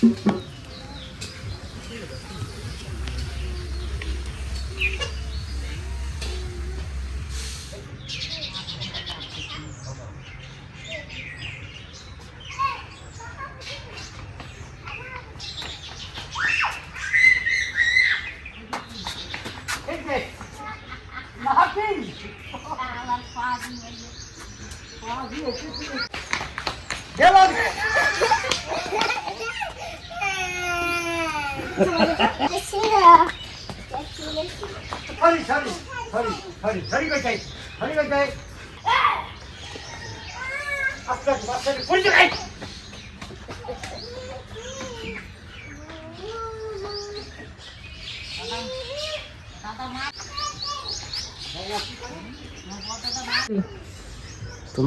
তো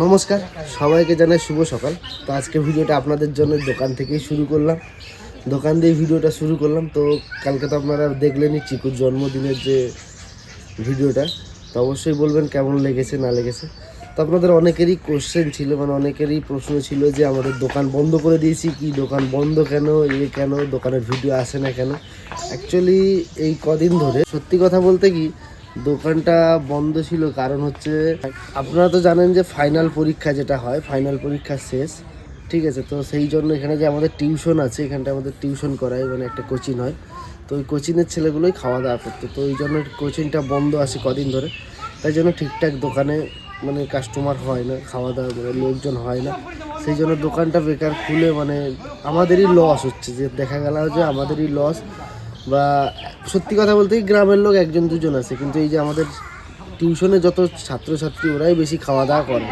নমস্কার সবাইকে জানাই শুভ সকাল। তো আজকে ভিডিওটা আপনাদের জন্য দোকান থেকেই শুরু করলাম, দোকান দিয়ে ভিডিওটা শুরু করলাম। তো কালকে তো আপনারা দেখলেনই চিকুর জন্মদিনের যে ভিডিওটা, তো অবশ্যই বলবেন কেমন লেগেছে না লেগেছে। তো আপনাদের অনেকেরই কোশ্চেন ছিল, মানে অনেকেরই প্রশ্ন ছিল যে আমাদের দোকান বন্ধ করে দিয়েছি, কি দোকান বন্ধ কেন, কেন দোকানের ভিডিও আসে না কেন। অ্যাকচুয়ালি এই কদিন ধরে সত্যি কথা বলতে কি দোকানটা বন্ধ ছিল, কারণ হচ্ছে আপনারা তো জানেন যে ফাইনাল পরীক্ষা যেটা হয়, ফাইনাল পরীক্ষা শেষ, ঠিক আছে। তো সেই জন্য এখানে যে আমাদের টিউশন আছে, এখানটা আমাদের টিউশন করায়, মানে একটা কোচিং হয়। তো ওই কোচিংয়ের ছেলেগুলোই খাওয়া দাওয়া করতো, তো ওই জন্য কোচিংটা বন্ধ আছে কদিন ধরে। তাই জন্য ঠিকঠাক দোকানে মানে কাস্টমার হয় না, খাওয়া দাওয়া করে লোকজন হয় না। সেই জন্য দোকানটা বেকার খুলে মানে আমাদেরই লস হচ্ছে, যে দেখা গেল যে আমাদেরই লস। বা সত্যি কথা বলতে গ্রামের লোক একজন দুজন আছে, কিন্তু এই যে আমাদের টিউশনে যত ছাত্রছাত্রী ওরাই বেশি খাওয়া দাওয়া করে।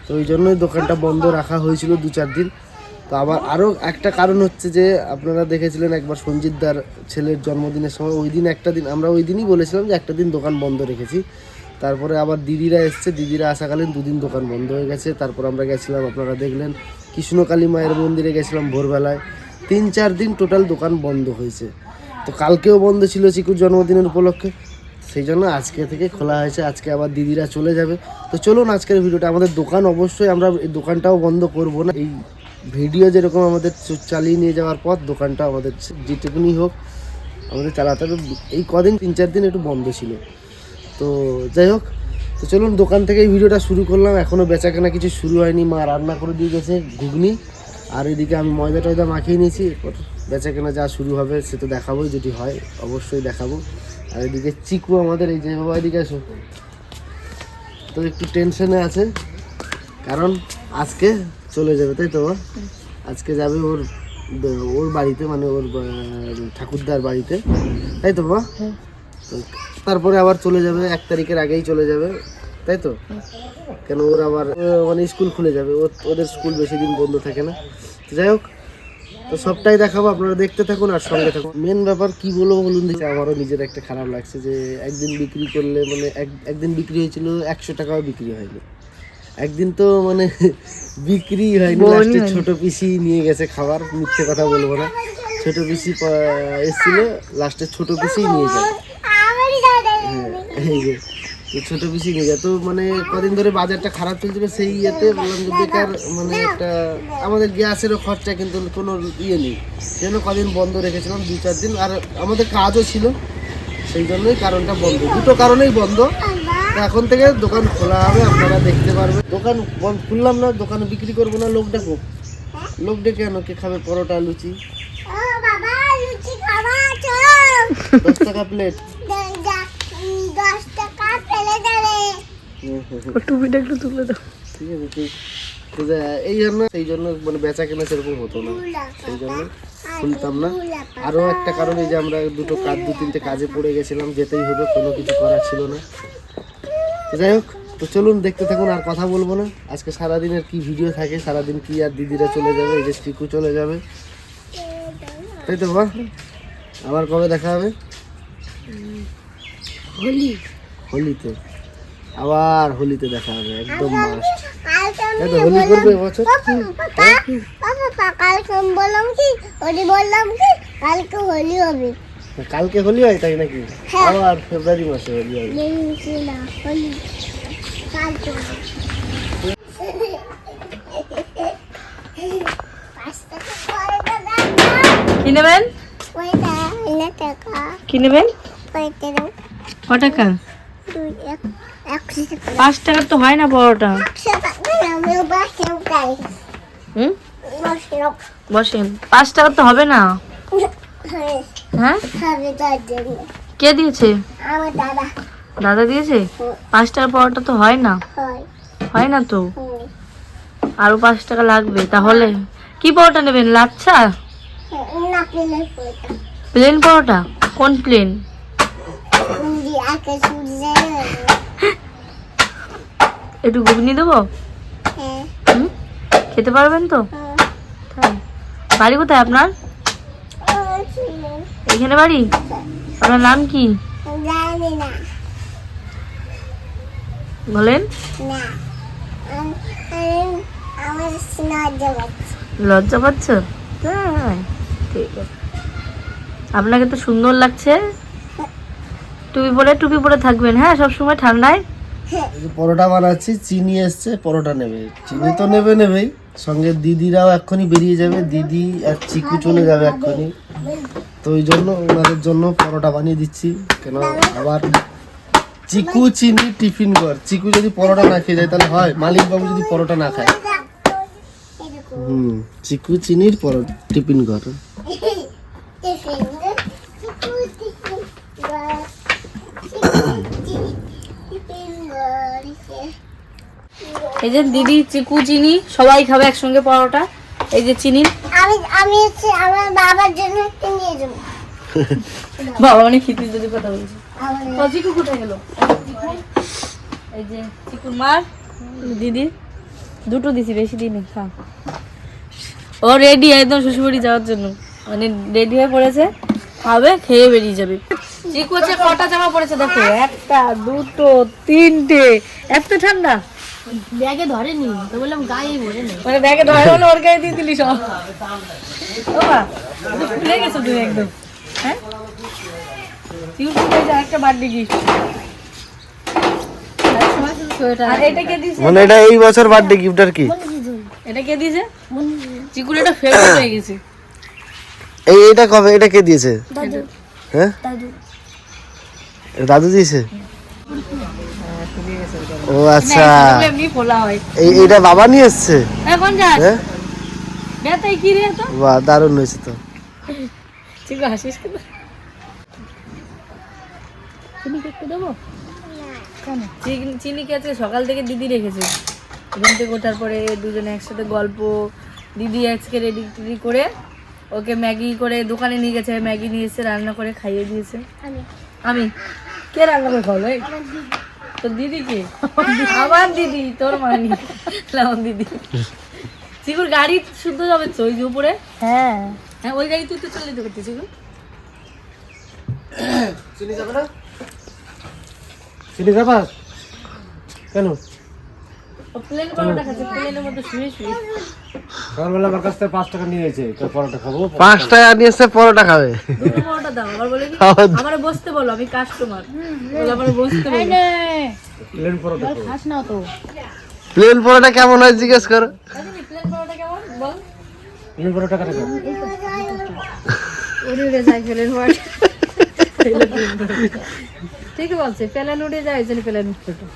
তো ওই জন্যই দোকানটা বন্ধ রাখা হয়েছিল 2-4 দিন। তো আবার আরও একটা কারণ হচ্ছে যে আপনারা দেখেছিলেন একবার সঞ্জিতদার ছেলের জন্মদিনের সময়, ওই দিন একটা দিন আমরা ওই দিনই বলেছিলাম যে একটা দিন দোকান বন্ধ রেখেছি। তারপরে আবার দিদিরা এসছে, দিদিরা আসাকালীন 2 দিন দোকান বন্ধ হয়ে গেছে। তারপর আমরা গেছিলাম, আপনারা দেখলেন কৃষ্ণকালী মায়ের মন্দিরে গেছিলাম ভোরবেলায়। 3-4 দিন টোটাল দোকান বন্ধ হয়েছে। তো কালকেও বন্ধ ছিল চিকুর জন্মদিনের উপলক্ষে, সেই জন্য আজকে থেকে খোলা হয়েছে। আজকে আবার দিদিরা চলে যাবে। তো চলুন আজকের ভিডিওটা, আমাদের দোকান অবশ্যই আমরা এই দোকানটাও বন্ধ করব না, এই ভিডিও যেরকম আমাদের চালিয়ে নিয়ে যাওয়ার পর দোকানটা আমাদের যেটুকুনি হোক আমাদের চালাতে হবে। এই কদিন 3-4 দিন একটু বন্ধ ছিল, তো যাই হোক। তো চলুন দোকান থেকে এই ভিডিওটা শুরু করলাম। এখনও বেচাকেনা কিছু শুরু হয়নি, মা রান্না করে দিয়ে গেছে ঘুগনি, আর এদিকে আমি ময়দা টয়দা মাখিয়ে নিয়েছি। এরপর বেচাকেনা যা শুরু হবে সে তো দেখাবোই, যদি হয় অবশ্যই দেখাবো। আর এদিকে চিকু আমাদের, এই যে বাবা এদিকে আসো, তো একটু টেনশনে আছে, কারণ আজকে চলে যাবে, তাই তো? আজকে যাবে ওর বাড়িতে, মানে ওর ঠাকুরদার বাড়িতে, তাই তো বাবা? তো তারপরে আবার চলে যাবে, 1 তারিখের আগেই চলে যাবে, তাই তো? কেন ওর আবার মানে স্কুল খুলে যাবে, ওদের স্কুল বেশি দিন বন্ধ থাকে না। যাই হোক, তো সবটাই দেখাবো, আপনারা দেখতে থাকুন আর সঙ্গে থাকুন। মেন ব্যাপার কি বলবো বলুন দেখি, আমারও নিজের একটা খারাপ লাগছে যে একদিন বিক্রি করলে, মানে একদিন বিক্রি হয়েছিল 100 টাকাও বিক্রি হয়নি। একদিন তো মানে বিক্রি হয়নি, লাস্টে ছোট পিসি নিয়ে গেছে খাবার, মিথ্যে কথা বলবো না। ছোট পিসি এসেছিল, লাস্টে ছোট পিসি নিয়ে যায়। হ্যাঁ, এই যে ছোট পিসি নিয়ে যায়। তো মানে কদিন ধরে বাজারটা খারাপ চলছিল, সেই ইয়েতে বললাম যে বেকার, মানে একটা আমাদের গ্যাসেরও খরচা কিন্তু কোনো ইয়ে নেই, সেজন্য কদিন বন্ধ রেখেছিলাম 2-4 দিন। আর আমাদের কাজও ছিল, সেই জন্যই কারণটা বন্ধ, দুটো কারণেই বন্ধ। তো এখন থেকে দোকান খোলা হবে, আপনারা দেখতে পারবেন। দোকান খুললাম না, দোকানে বিক্রি করবো না, লোক ডাকো। লোক ডেকে আনো, কে খাবে পরোটা লুচি? 10 টাকা প্লেট। টুপিটা একটু তুলে দাও, ঠিক আছে? ঠিক, এই জন্য মানে বেচা কেনা সেরকম হতো না, সেই জন্য খুলতাম না। আরও একটা কারণ, এই যে আমরা 2-3টে কাজে পড়ে গেছিলাম, যেতেই হবে, কোনো কিছু করার ছিল না। যাই হোক, তো চলুন দেখতে থাকুন, আর কথা বলবো না। আজকে সারাদিনের কি ভিডিও থাকে, সারাদিন কি, আর দিদিরা চলে যাবে, এই যে চিকু চলে যাবে, তাই তো বাবা? আবার কবে দেখা হবে? হোলিতে, আবার হোলিতে দেখা হবে, একদম মাস্ট। তাই তো? হোলি করবে এবছর? কালকে হোলি হয়, তাই নাকি? আবার ফেব্রুয়ারি মাসে হোলি হয়। কি নেবেন? কি নেবেন? ক টাকা? 5 টাকার তো হয় না পরোটা। বসেন, 5 টাকার তো হবে না। হ্যাঁ, কে দিয়েছে? দাদা দিয়েছে। 5 টাকার পরোটা তো হয় না, হয় না তো, আরো 5 টাকা লাগবে। তাহলে কি পরোটা নেবেন? লাচ্ছা? প্লেন পরোটা? কোন প্লেন? একটু ঘুগনি দেবো? খেতে পারবেন তো? তাই? বাড়ি কোথায় আপনার? এখানে বাড়ি? আপনার নাম কি বলেন? লজ্জা পাচ্ছ? তাই, ঠিক আছে। আপনাকে তো সুন্দর লাগছে। টুপি পরে থাকবেন, হ্যাঁ, সবসময় ঠান্ডায়। পরোটা বানাচ্ছি, চিনি এসছে, পরোটা নেবে। চিনি তো নেবেই, সঙ্গে দিদিরাও এক্ষুনি বেরিয়ে যাবে। দিদি আর চিকু চলে যাবে এক্ষুনি। তো ওই জন্য ওনাদের জন্য পরোটা বানিয়ে দিচ্ছি। কেন আবার চিকু চিনি টিফিন কর। চিকু যদি পরোটা না খেয়ে যায় তাহলে হয়? মালিক বাবু যদি পরোটা না খায়। চিকু চিনির টিফিন কর। এই যে দিদি, চিকু, চিনি সবাই খাবে একসঙ্গে পরোটা। এই যে চিনি আমি আমার বাবার জন্য নিয়ে যাবো। বাবা মানে খিতি যদি কথা বলছে। চিকু কোথায় গেল? এই যে চিকুর মার দিদি দুটো দিছি, বেশি দিই নেই। খা। ও রেডি একদম শ্বশুরবাড়ি যাওয়ার জন্য, মানে রেডি হয়ে পড়েছে, খাবে, খেয়ে বেরিয়ে যাবে। চিকু হচ্ছে কটা জামা পড়েছে দেখো, 1টা 2টো 3টে। এত ঠান্ডা ব্যাগে ধরেনি তো, বললাম গায়ে ভরে নি, মানে ব্যাগে ধরে হলো ওর গায়ে দিয়ে দিলি সব। ও মা খুলে গেছো তুই একদম। হ্যাঁ, চিকু একটা বার্থডে গিফট। আর এটা কে দিয়েছে? মানে এটা এই বছর বার্থডে গিফট। আর কি এটা কে দিয়েছে? চিকুর এটা ফেভারিট হয়ে গেছে। এইটা কবে? এটা কে দিয়েছে? হ্যাঁ, দাদু দিয়েছে। ও আচ্ছা, এইটা বাবা নিয়ে এসছে। এখন যাস বেতাই কি রে? তো বাহ, দারুণ হয়েছে তো। চিকু হাসিস কেন? চিনি একটু দেবো? চিনি কে আছে? সকাল থেকে দিদি রেখেছে। ঘুম থেকে ওঠার পরে দুজনে একসাথে গল্প। দিদি আজকে রেডি টেডি করে ওকে ম্যাগি করে দোকানে নিয়ে গেছে, ম্যাগি নিয়ে এসে রান্না করে খাইয়ে দিয়েছে। আমি কে রান্না করে খাওয়ালো? তোর দিদি কে? আমার দিদি, তোর মানি দিদি। চিকুর গাড়ি শুদ্ধ যাবে তো ওই যে উপরে। হ্যাঁ হ্যাঁ, ওই গাড়ি তুই তো চলে যেতে করতেছি। চিনি যাবে না? চিনি যাবা কেন? প্লেন পরোটা খাচ্ছে, প্লেনের মধ্যে শুয়ে শুয়ে। সকালবেলা আমার কাছ থেকে 5 টাকা নিয়ে এসে পরোটা খাবো। 5 টাকা নিয়ে এসে পরোটা খাবে? দুটো পরোটা দাও। আবার বলে কি আমারে বসতে বলো, আমি কাস্টমার। বলে আমারে বসতে বলো। প্লেন পরোটা খাস না তো। প্লেন পরোটা কেমন হয় জিজ্ঞেস করো। প্লেন পরোটা কেমন বল? প্লেন পরোটা কাটা কেমন? উড়ে যায় প্লেন পরোটা। ঠিকই বলছে, প্লেন উড়ে যায়, ওই জন্য প্লেন পরোটা।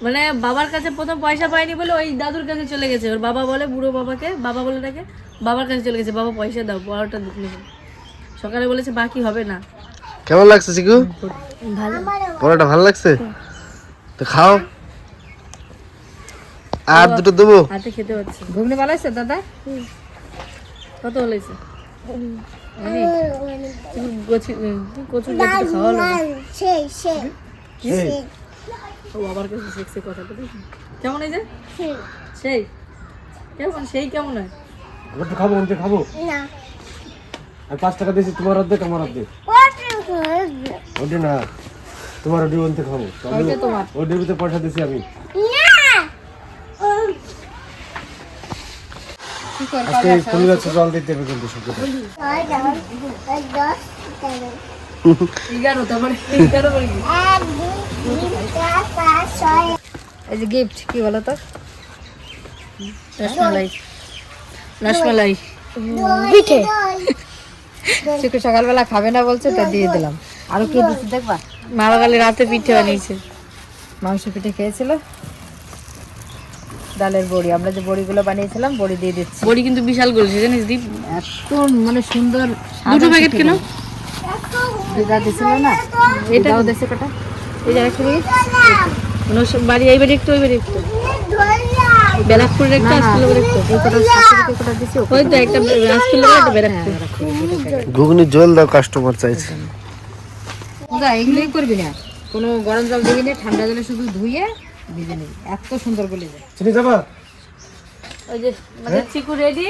মানে বাবার কাছে প্রথম পয়সা পায়নি বলে ওই দাদুর কাছে চলে গেছে। ওর বাবা বলে, বুড়ো বাবাকে বাবা বলে ডাকে, বাবার কাছে চলে গেছে। বাবা পয়সা দাও, পরোটা দিতে। সকালে বলেছে বাকি হবে না। কেমন লাগছে চিকু? ভালো, পরোটা ভালো লাগছে তো খাও। আর দুটো দেবো? হাতে খেতে হচ্ছে। ঘুগনি বানাইছে দাদা? কত হলেছে? কচু খাওয়ালো বাবার কাছে শিখছে কথা বলে। কেমন এই যে সেই কেমন? সেই কেমন হয়? খাবো খাবো না। আর 5 টাকা দিয়েছি, তোমার অর্ধেক আমার অর্ধেক। ওটা না, তোমার ওটি বলতে খাবো। ওটির ভিতরে পয়সা দিয়েছি আমি। আজকে ফুল গাছে জল দিতে হবে কিন্তু সব কথা। 11 তারপরে 11 করে কি? 1 2 3 4 5 6। এই যে গিফট কি বলো তো? রসমালাই। রসমালাই পিঠে। চিকু সকালবেলা খাবে না বলছে, তা দিয়ে দিলাম। আরো কি দিচ্ছি দেখবা? মারা কালে রাতে পিঠে বানিয়েছে, মাংস পিঠে খেয়েছিল, ডালের বড়ি, আমরা যে বড়িগুলো বানিয়েছিলাম বড়ি দিয়ে দিচ্ছি। বড়ি কিন্তু বিশাল করেছে জানিস দীপ, এত মানে সুন্দর। দুটো প্যাকেট কেন? দিদা দিছিল না, এটাও দেশে কাটা। এই যে একটা বাড়ি এই বাড়ি একটু, ওই বাড়ি একটু, ব্যারাকপুরের একটা আসছিল একটু, ওই তো একটা আসছিল একটা ব্যারাকপুর। ঘুগনি জল দাও, কাস্টমার চাইছে। এগুলোই করবি না, কোনো গরম জল দিবি না, ঠান্ডা জলে শুধু ধুয়ে ভিজে নিবি, এত সুন্দর গলে যায়। চিনি যাবা? ওই যে আমাদের চিকু রেডি,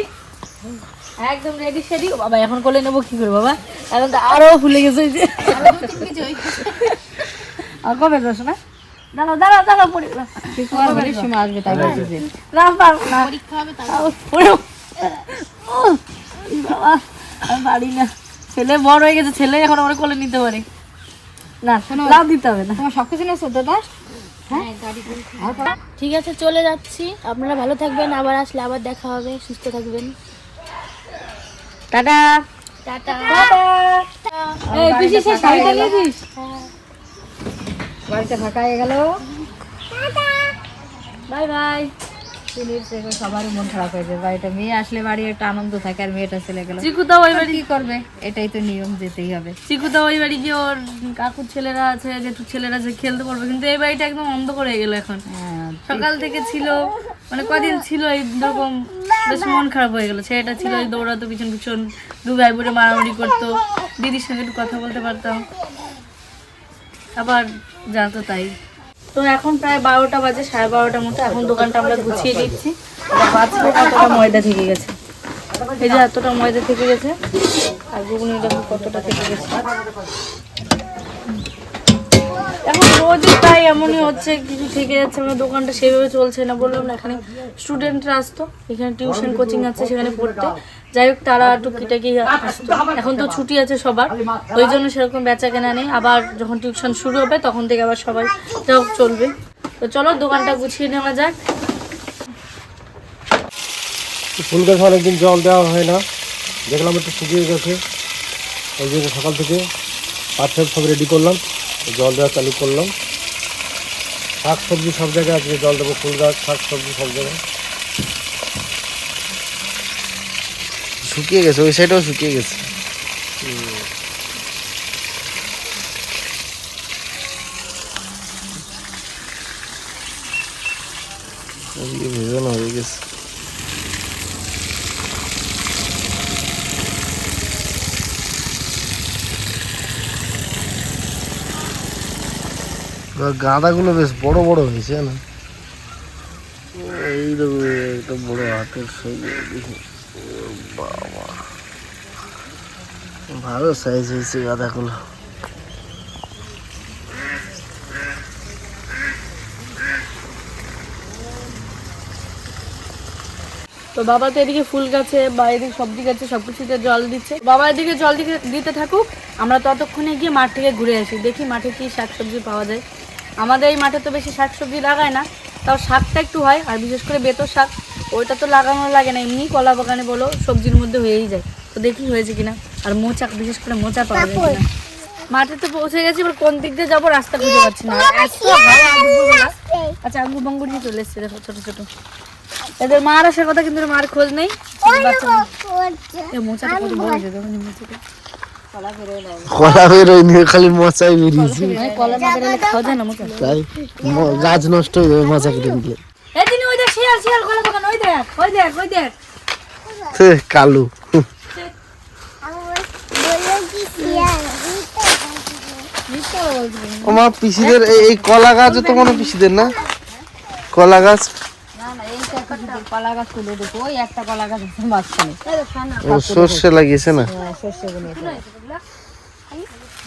একদম রেডি সেডি। বাবা এখন কোলে নেবো কি করে বাবা, এখন তো আরো ফুলে গেছে। ওই যে আর কবে যাস না? দাঁড়াও দাঁড়াও দাঁড়াও, পড়ি সময় আসবে তাই বলছি যে না পারবো না, বাবা আমি পারি না। ছেলে বড় হয়ে গেছে, ছেলে এখন আমার কোলে নিতে পারে না, লাভ দিতে হবে না। তোমার সবকিছু নেই দাদা। ঠিক আছে, চলে যাচ্ছি। আপনারা ভালো থাকবেন, আবার আসলে আবার দেখা হবে। সুস্থ থাকবেন। Tata tata. এই পিসি সে শাড়িটা নিয়েছিস? বাড়িটা ফাঁকা হয়ে গেল। Bye bye. সবারই মন খারাপ হয়ে যায়, বাড়িটা মেয়ে আসলে বাড়ি একটা আনন্দ থাকে, আর মেয়েটা চলে গেল। চিকু তো ওই বাড়ি কি করবে, এটাই তো নিয়ম, যেতেই হবে। চিকু তো ওই বাড়ি গিয়ে ওর কাকুর ছেলেরা আছে, জেঠুর ছেলেরা আছে, খেলতে পারবে, কিন্তু এই বাড়িটা একদম অন্ধকার হয়ে গেল এখন। সকাল থেকে ছিল, মানে কদিন ছিল এইরকম, বেশ মন খারাপ হয়ে গেল। ছেলেটা ছিল এই দৌড়াতো পিছন পিছন, দু ভাই বোনে মারামারি করতো, দিদির সঙ্গে একটু কথা বলতে পারতাম, আবার জানতো তাই। তো এখন প্রায় 12টা বাজে, 12:30টার মতো। এখন দোকানটা আমরা গুছিয়ে দিচ্ছি। বাঁচবো কতটা ময়দা থেকে গেছে, এই যে এতটা ময়দা থেকে গেছে, আর ঘুগনি দেখো কতটা থেকে গেছে। এখন রোজই প্রায় এমনই হচ্ছে, কিছু থেকে যাচ্ছে, মানে দোকানটা সেভাবে চলছে না। বললাম না, এখানে স্টুডেন্টরা আসতো, এখানে টিউশন কোচিং আছে সেখানে পড়তে, যাই হোক তারা টুকিটাকি আসতো। এখন তো ছুটি আছে সবার, ওই জন্য সেরকম বেচা কেনা নেই। আবার যখন টিউশন শুরু হবে তখন থেকে আবার সবাই চলবে। তো চলো দোকানটা গুছিয়ে নেওয়া যাক। ফুল গাছে অনেকদিন জল দেওয়া হয় না, দেখলাম একটু শুকিয়ে গেছে, ওই জন্য সকাল থেকে পাট সব রেডি করলাম, জল দেওয়া চালু করলাম। শাক সবজি সব জায়গায় আজকে জল দেবো, ফুল গাছ শাক সবজি সব জায়গায় শুকিয়ে গেছে, ওই সাইডেও শুকিয়ে গেছে। ভেজানো হয়ে গেছে। গাঁদাগুলো বেশ বড় বড় হয়েছে না, এই দেখো একটা বড় হাতের সাইজে, বাবা ভালো সাইজ হয়েছে গাঁদাগুলো। তো বাবা তো এদিকে ফুল গাছে বা এদিকে সবজি গাছে সবকিছুতে জল দিচ্ছে। বাবা এদিকে জল দিতে থাকুক, আমরা ততক্ষণে গিয়ে মাঠ থেকে ঘুরে আসি, দেখি মাঠে কি শাকসবজি পাওয়া যায়। আমাদের এই মাঠে তো বেশি শাকসবজি লাগায় না, তাও শাকটা একটু হয়, আর বিশেষ করে বেতর শাক, ওইটা তো লাগানো লাগে না, এমনি কলা বাগানে বলো সবজির মধ্যে হয়েই যায়। তো দেখি হয়েছে কিনা, আর মোচা, বিশেষ করে মোচা পাওয়া যায় কিনা। মাঠে তো পৌঁছে গেছি, এবার কোন দিক দিয়ে যাবো রাস্তা খুঁজে পাচ্ছি না। আচ্ছা আঙ্গুর বাঙ্গুর নিয়ে চলে এসছে, দেখো ছোট ছোট। এদের মার আসার কথা, কিন্তু মার খোঁজ নেই। মোচাটা কত বড় হয়েছে, দেখো মোচাটা কলা বেরোয়নি, খালি মোচাই বেরিয়েছে। কলা না বেরোলে খাওয়া যায় না মোচা, তাই গাছ নষ্ট হয়ে যাবে মোচা কেটে নিলে। এই দিন ওই দেখ শিয়াল, শিয়াল কলা বাগান, ওই দেখ ওই দেখ ওই দেখ কালু। আমার পিসিদের এই কলা গাছ তো মনে পিসিদের না, কলা গাছ কলা গাছ তুলে দেবো, ওই একটা কলা গাছ আছে মাঝখানে, সর্ষে লাগিয়েছে না, সর্ষে বুনিয়েছে।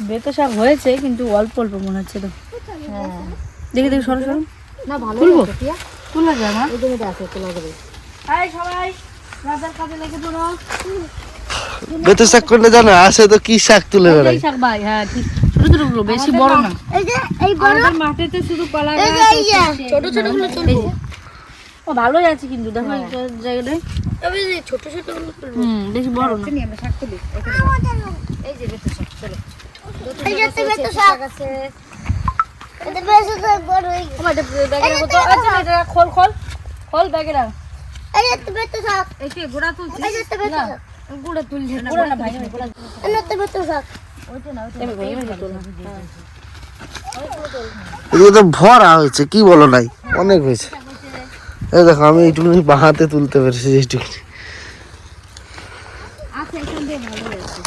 বেতো শাক হয়েছে কিন্তু অল্প অল্প মনে হচ্ছে। তো দেখি দেখি সরো সরো, না ভালো তুলবো, হয়েছে, টিয়া তোলা যায় না। ওই জমিতে আছে, তোলা যাবে। এই সবাই রাজার কাজে লেগে পড়ো। বেতো শাক করলে জানো আসে তো কি শাক তুলে বেড়ায়। এই শাক ভাই, হ্যাঁ ঠিক, ছোট ছোট গুলো, বেশি বড় না। আমাদের মাঠেতে শুধু কলা গাছ, ছোট ছোট গুলো তুলবো। ও ভালোই আছে কিন্তু দেখো এই জায়গাটায় ছোট ছোট বেশি বড় না। চিনি আমরা শাক তুলি এখানে। এই যে বেতো শাক, চলো। শাক আছে। এটা বেশ বড় হয়ে গেছে। আমার এটা ব্যাগে রাখো তো। আচ্ছা এটা খোল খোল খোল ব্যাগে রাখ। এই যে বেতো শাক, এই যে গোড়া তুলছি। এই যে বেতো শাক, গুঁড়া তুলছি না। পুরো না ভাই পুরো এই যে বেতো শাক। এদিকে তো ভরা হয়েছে, কি বলো নাই, অনেক হয়েছে। এই দেখো আমি এইটুকুনি বাহাতে তুলতে পেরেছি এইটুকুনি। আচ্ছা এখান দিয়ে ভালো হয়েছে।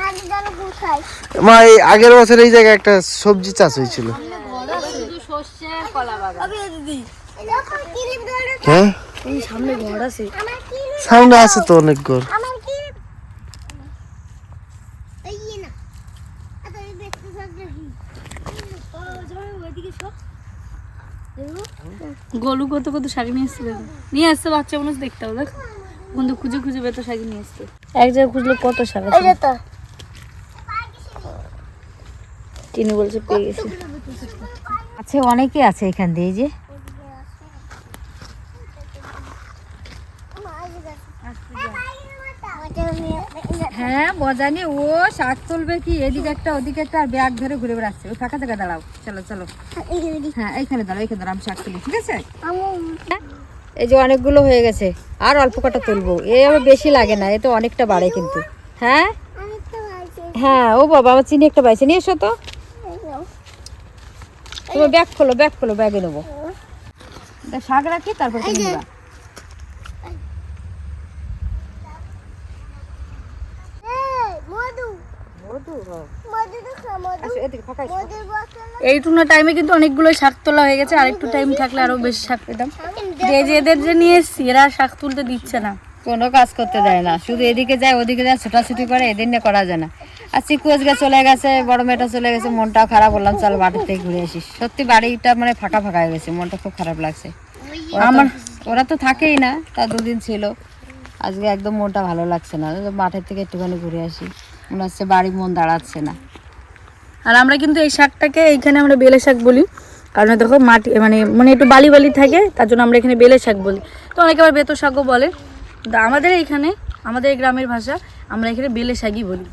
আমি জানো কোথায়? মা এই আগের বছর এই জায়গায় একটা সবজি চাষ হয়েছিল। শুধু সর্ষে কলা বাগান। আবে দিদি, এটা কিলিপ ধরে হ্যাঁ এই সামনে ঘর আছে। আমার কিলিপ, সামনে আছে তো অনেক ঘর। আমার কিলিপ। এই না। আচ্ছা এই বেতো শাক দেখি। ও যাও ওইদিকে সব। গলু কত কত শাক নিয়ে এসছে দেখো। নিয়ে আসছে বাচ্চা মানুষ দেখতে হবে দেখো। বন্ধু খুঁজে খুঁজে বেতো শাক নিয়ে আসছে। এক জায়গায় খুঁজলে কত শাক এই আছে। যে তো। চিনি বলছে পেয়ে গেছে। আছে অনেকে আছে এখান দিয়ে, এই যে হ্যাঁ মজা নিয়ে ও শাক তুলবে কি, এদিকে একটা ওদিকে একটা, আর ব্যাগ ধরে ঘুরে বেড়াচ্ছে। ওই ফাঁকা জায়গায় দাঁড়াও, চলো চলো। হ্যাঁ এইখানে দাঁড়াও, এইখানে দাঁড়াও, আমি শাক তুলি, ঠিক আছে? এই যে অনেকগুলো হয়ে গেছে, আর অল্প কটা তুলবো। এ আবার বেশি লাগে না, এ তো অনেকটা বাড়ে কিন্তু। হ্যাঁ হ্যাঁ, ও বাবা আমার চিনি একটা বাইছে, নিয়ে এসো তো। তুমি ব্যাগ খোলো, ব্যাগ খোলো, ব্যাগে নেবো। শাক রাখি তারপর তুমি নিবা। মধু, মধু, মধু দেখো, মধু, আসো এদিকে ফাঁকা এসো। মধুর বোতল। এইটুকু টাইমে কিন্তু অনেকগুলো শাক তোলা হয়ে গেছে। আর একটু টাইম থাকলে আরো বেশি শাক পেতাম। এই যে এদের যে নিয়ে এসছি, এরা শাক তুলতে দিচ্ছে না। কোনো কাজ করতে দেয় না, শুধু এদিকে যায় ওদিকে যায়, ছোটাছুটি করে, এদিন নিয়ে করা যায় না। আর চিকু আজকে চলে গেছে, বড় মেয়েটা চলে গেছে, মনটা খারাপ। বললাম চল বাড়ির থেকে ঘুরে আসিস। সত্যি বাড়িটা মানে ফাঁকা ফাঁকা হয়ে গেছে, মনটা খুব খারাপ লাগছে। ওরা তো থাকেই না, তা দুদিন ছিল। আজকে একদম মনটা ভালো লাগছে না, মাঠের থেকে একটুখানি ঘুরে আসি, মনে হচ্ছে বাড়ি মন দাঁড়াচ্ছে না। আর আমরা কিন্তু এই শাকটাকে এইখানে আমরা বেলে শাক বলি, কারণ দেখো মাটি মানে মানে একটু বালি বালি থাকে, তার জন্য আমরা এখানে বেলে শাক বলি। তো অনেকে আবার বেতো শাকও বলে। তো আমাদের এইখানে, আমাদের এই গ্রামের ভাষা, আমরা এখানে বেলে শাকই বলি।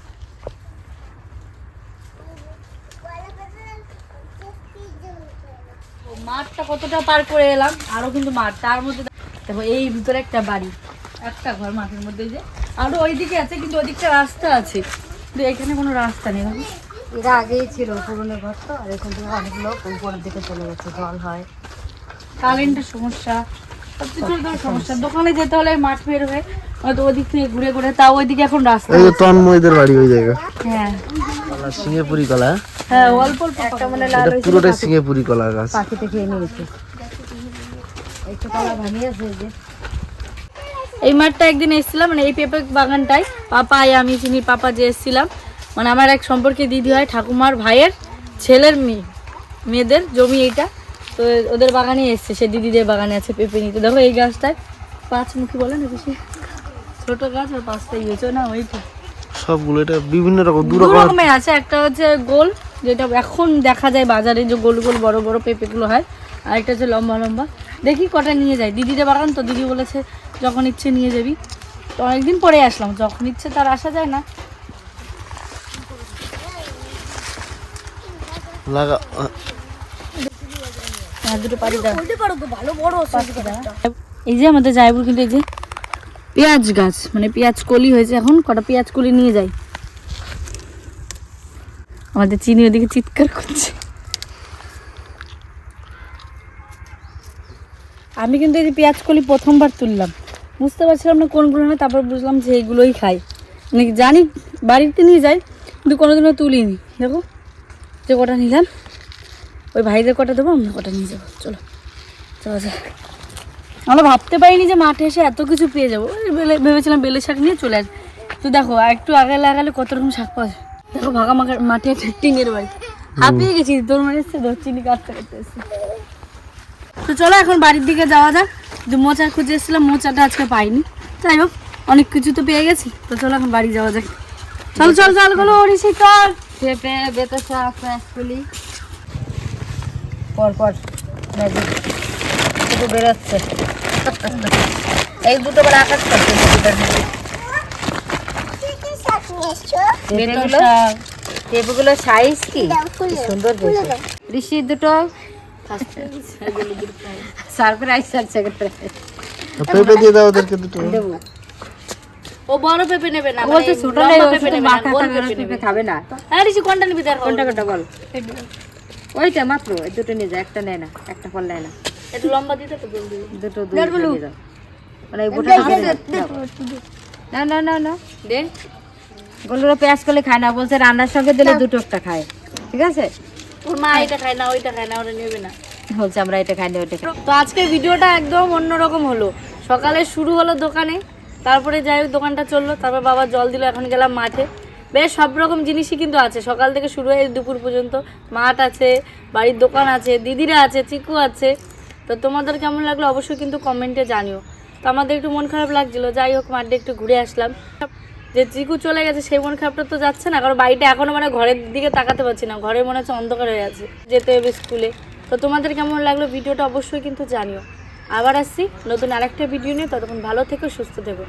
মাঠটা কতটা পার করে এলাম, আরো কিন্তু মাঠ, তার মধ্যে দেখো এই ভিতরে একটা বাড়ি, একটা ঘর মাঠের মধ্যে। যে আরো ওইদিকে আছে, কিন্তু ওইদিকটা রাস্তা আছে, কিন্তু এখানে কোনো রাস্তা নেই। দেখো এরা আগেই ছিল পুরনো ঘর তো, আর এখান থেকে অনেক লোক উপরের দিকে চলে গেছে, জল হয়, কারেন্টের সমস্যা, সবকিছুর তো সমস্যা। দোকানে যেতে হলে মাঠ বের হয়ে হয়তো ওদিক থেকে ঘুরে ঘুরে, তাও ওইদিকে এখন রাস্তা। এই যে তন্ময়দের বাড়ি ওই জায়গা। হ্যাঁ কলা, সিঙ্গেপুরি কলা। হ্যাঁ অল্প অল্প একটা মানে এটা পুরোটাই সিঙ্গেপুরি কলা গাছ। পাখিতে খেয়ে নিয়েছে। একটু কলা ভাঙিয়েছে এই যে। এই মাঠটা একদিন এসেছিলাম, মানে এই পেঁপে বাগানটায় পাপা আর আমি চিনি পাপা যে এসেছিলাম, মানে আমার এক সম্পর্কে দিদি হয়, ঠাকুমার ভাইয়ের ছেলের মেয়েদের জমি এইটা। তো ওদের বাগানে এসছে, সে দিদিদের বাগানে আছে পেঁপে নিতে। দেখো এই গাছটায় পাঁচমুখী বলে না, বেশি ছোট গাছ, আর পাঁচটাই হয়েছে না ওইটা। সবগুলো এটা বিভিন্ন রকম, দু দু রকম। রকমের আছে, একটা হচ্ছে গোল, যেটা এখন দেখা যায় বাজারে, যে গোল গোল বড় বড় পেঁপেগুলো হয়, আর একটা হচ্ছে লম্বা লম্বা। দেখি কটা নিয়ে যায়, দিদিদের বাগান তো, দিদি বলেছে যখন ইচ্ছে নিয়ে যাবি। তো অনেকদিন পরে আসলাম, যখন ইচ্ছে তার আসা যায় না। লাগা দুটো পাড়ি দাও, এই যে আমাদের জায়বুর কিন্তু এই যে পেঁয়াজ গাছ, মানে পেঁয়াজ কলি হয়েছে, এখন কটা পেঁয়াজ কলি নিয়ে যাই। আমাদের চিনি ওদিকে চিৎকার করছে। আমি কিন্তু এই যে পেঁয়াজ কলি প্রথমবার তুললাম, বুঝতে পারছিলাম না কোনগুলো হয়, তারপর বুঝলাম যে এইগুলোই খাই, মানে জানি বাড়িতে নিয়ে যাই, কিন্তু কোনোদিনও তুলিনি। দেখো যে কটা নিলাম, ওই ভাইদের কটা দেবো, আমরা কটা নিয়ে যাবো। চলো চলো যা। আমরা ভাবতে পারিনি যে মাঠে এসে এত কিছু পেয়ে যাবো। ভেবেছিলাম বেলে শাক নিয়ে চলে আসবো। তো দেখো একটু আগে লাগালে কত রকম শাক পাওয়া যায়। দেখো ভাগা মাঠে একটা টিনের বাড়ি, হাঁপিয়ে গেছি, তোর মানে এসছে চিনি কাটতে কাটতে এসছে। তো চলো এখন বাড়ির দিকে যাওয়া যাক। যে মোচা খুঁজে এসেছিলাম, মোচাটা আজকে পাইনি। যাই হোক অনেক কিছু তো পেয়ে গেছি। তো চলো এখন বাড়ি যাওয়া যাক। চল চল চল গুলো ওড়িসি চল। পেঁপে, বেতো শাক, পেঁয়াজকলি পর পর বেরোচ্ছে। এই দুটো বড় আকাশ করছে পেঁপেগুলো পেঁপেগুলো সাইজ কি সুন্দর হয়েছে ঋষি দুটো সারপ্রাইজ সেকেন্ড পেঁপে দিয়ে দাও ওদেরকে দুটো। দেবো ও বড় পেঁপে নেবে না, ও বলছে মানে ছোট লম্বা নেই, ও পেঁপে শুধু নেবে না, মাখা গোল খাবে, পেঁপে পেঁপে নেবে। খাবে না। হ্যাঁ ঋষি কোনটা নিবি দেখ? কোনটা কোনটা বল ওইটা মাত্র এই দুটো নিয়ে যা, একটা নেয় না, একটা ফল নেয় না, একটু লম্বা দিতে তো জলদি। দুটো দুই নিয়ে যাও মানে এই বোটা না না না না দেন গোলুরা পেঁয়াজ করলে খায় না, বলছে রান্নার সঙ্গে দিলে দুটো একটা খায়, ঠিক আছে ওর মা এটা খায় না, ওইটা খায় না, ওটা নেবে না। বলছে আমরা এটা খাই না ওইটা খাই। তো আজকের ভিডিওটা একদম অন্যরকম হলো। সকালে শুরু হলো দোকানে, তারপরে যাই হোক দোকানটা চললো, তারপর বাবা জল দিল, এখন গেলাম মাঠে। বেশ সব রকম জিনিসই কিন্তু আছে, সকাল থেকে শুরু হয়ে দুপুর পর্যন্ত মাঠ আছে, বাড়ির দোকান আছে, দিদিরা আছে, চিকু আছে। তো তোমাদের কেমন লাগলো অবশ্যই কিন্তু কমেন্টে জানিও। তো আমাদের একটু মন খারাপ লাগছিলো, যাই হোক মাঠে একটু ঘুরে আসলাম। যে চিকু চলে গেছে সেই মন খারাপটা তো যাচ্ছে না, কারণ বাড়িটা এখনও মানে ঘরের দিকে তাকাতে পারছি না, ঘরে মনে হচ্ছে অন্ধকার হয়ে আছে, যেতে হবে স্কুলে। তো তোমাদের কেমন লাগলো ভিডিওটা অবশ্যই কিন্তু জানিও। আবার আসছি নতুন আরেকটা ভিডিও নিয়ে, ততক্ষণ ভালো থেকো, সুস্থ থেকো।